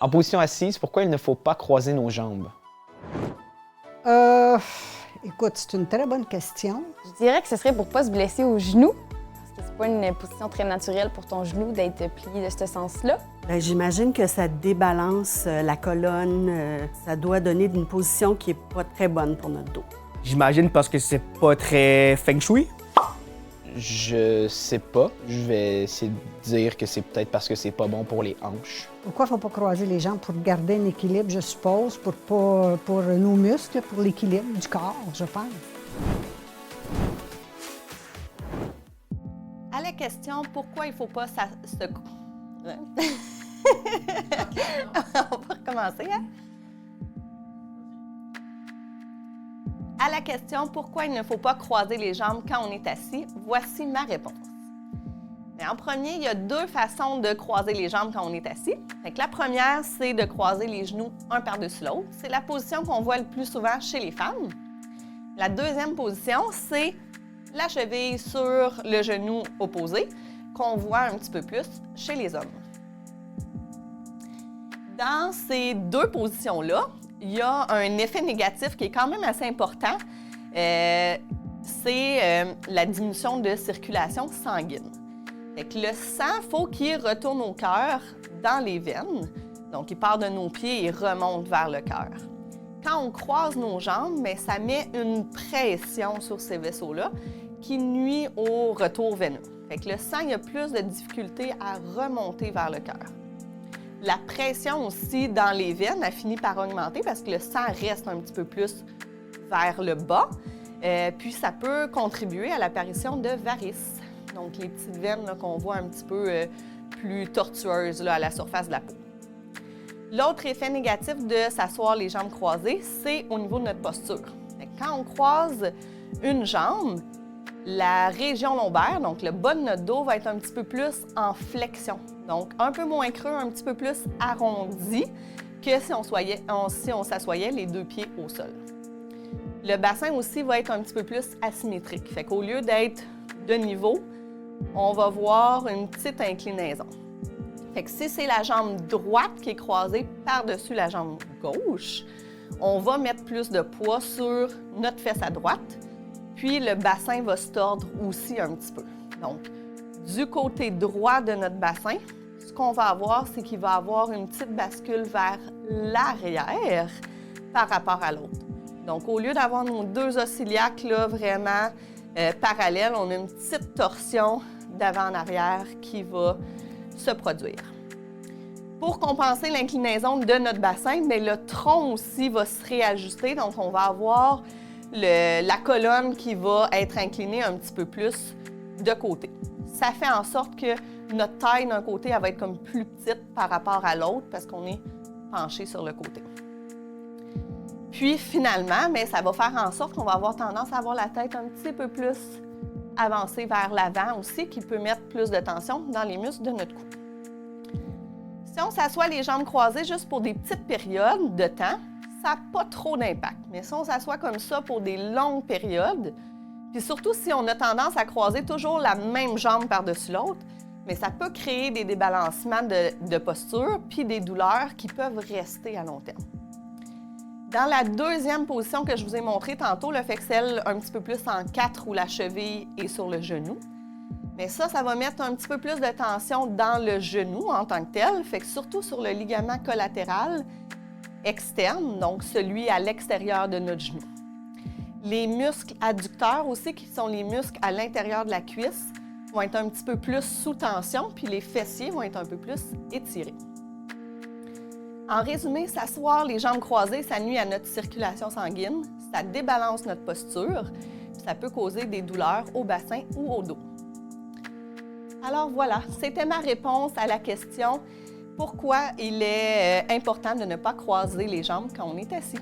En position assise, pourquoi il ne faut pas croiser nos jambes? Écoute, c'est une très bonne question. Je dirais que ce serait pour pas se blesser au genou, parce que c'est pas une position très naturelle pour ton genou d'être plié de ce sens-là. Bien, j'imagine que ça débalance la colonne. Ça doit donner une position qui est pas très bonne pour notre dos. J'imagine parce que c'est pas très feng shui. Je sais pas. Je vais essayer de dire que c'est peut-être parce que c'est pas bon pour les hanches. Pourquoi il ne faut pas croiser les jambes? Pour garder un équilibre, je suppose, pour nos muscles, pour l'équilibre du corps, je pense. À la question « Pourquoi il ne faut pas se... » On va recommencer, hein? À la question « Pourquoi il ne faut pas croiser les jambes quand on est assis? » Voici ma réponse. Mais en premier, il y a deux façons de croiser les jambes quand on est assis. Fait que la première, c'est de croiser les genoux un par-dessus l'autre. C'est la position qu'on voit le plus souvent chez les femmes. La deuxième position, c'est la cheville sur le genou opposé, qu'on voit un petit peu plus chez les hommes. Dans ces deux positions-là, il y a un effet négatif qui est quand même assez important. C'est la diminution de circulation sanguine. Fait que le sang, il faut qu'il retourne au cœur dans les veines. Donc, il part de nos pieds et remonte vers le cœur. Quand on croise nos jambes, bien, ça met une pression sur ces vaisseaux-là qui nuit au retour veineux. Fait que le sang, il a plus de difficulté à remonter vers le cœur. La pression aussi dans les veines a fini par augmenter parce que le sang reste un petit peu plus vers le bas. Puis ça peut contribuer à l'apparition de varices. Donc les petites veines qu'on voit un petit peu plus tortueuses là, à la surface de la peau. L'autre effet négatif de s'asseoir les jambes croisées, c'est au niveau de notre posture. Quand on croise une jambe, la région lombaire, donc le bas de notre dos, va être un petit peu plus en flexion. Donc, un peu moins creux, un petit peu plus arrondi que si on s'assoyait les deux pieds au sol. Le bassin aussi va être un petit peu plus asymétrique. Fait qu'au lieu d'être de niveau, on va voir une petite inclinaison. Fait que si c'est la jambe droite qui est croisée par-dessus la jambe gauche, on va mettre plus de poids sur notre fesse à droite, puis le bassin va se tordre aussi un petit peu. Donc, du côté droit de notre bassin, ce qu'on va avoir, c'est qu'il va avoir une petite bascule vers l'arrière par rapport à l'autre. Donc, au lieu d'avoir nos deux os iliaques là, vraiment parallèles, on a une petite torsion d'avant en arrière qui va se produire. Pour compenser l'inclinaison de notre bassin, mais le tronc aussi va se réajuster. Donc, on va avoir la colonne qui va être inclinée un petit peu plus de côté. Ça fait en sorte que notre taille d'un côté, elle va être comme plus petite par rapport à l'autre parce qu'on est penché sur le côté. Puis finalement, mais ça va faire en sorte qu'on va avoir tendance à avoir la tête un petit peu plus avancée vers l'avant aussi, qui peut mettre plus de tension dans les muscles de notre cou. Si on s'assoit les jambes croisées juste pour des petites périodes de temps, ça n'a pas trop d'impact. Mais si on s'assoit comme ça pour des longues périodes, puis surtout si on a tendance à croiser toujours la même jambe par-dessus l'autre, mais ça peut créer des débalancements de posture puis des douleurs qui peuvent rester à long terme. Dans la deuxième position que je vous ai montrée tantôt, le fait que celle un petit peu plus en 4 où la cheville est sur le genou, mais ça va mettre un petit peu plus de tension dans le genou en tant que tel, fait que surtout sur le ligament collatéral externe, donc celui à l'extérieur de notre genou. Les muscles adducteurs aussi, qui sont les muscles à l'intérieur de la cuisse, vont être un petit peu plus sous tension, puis les fessiers vont être un peu plus étirés. En résumé, s'asseoir les jambes croisées, ça nuit à notre circulation sanguine, ça débalance notre posture, puis ça peut causer des douleurs au bassin ou au dos. Alors voilà, c'était ma réponse à la question « Pourquoi il est important de ne pas croiser les jambes quand on est assis ?»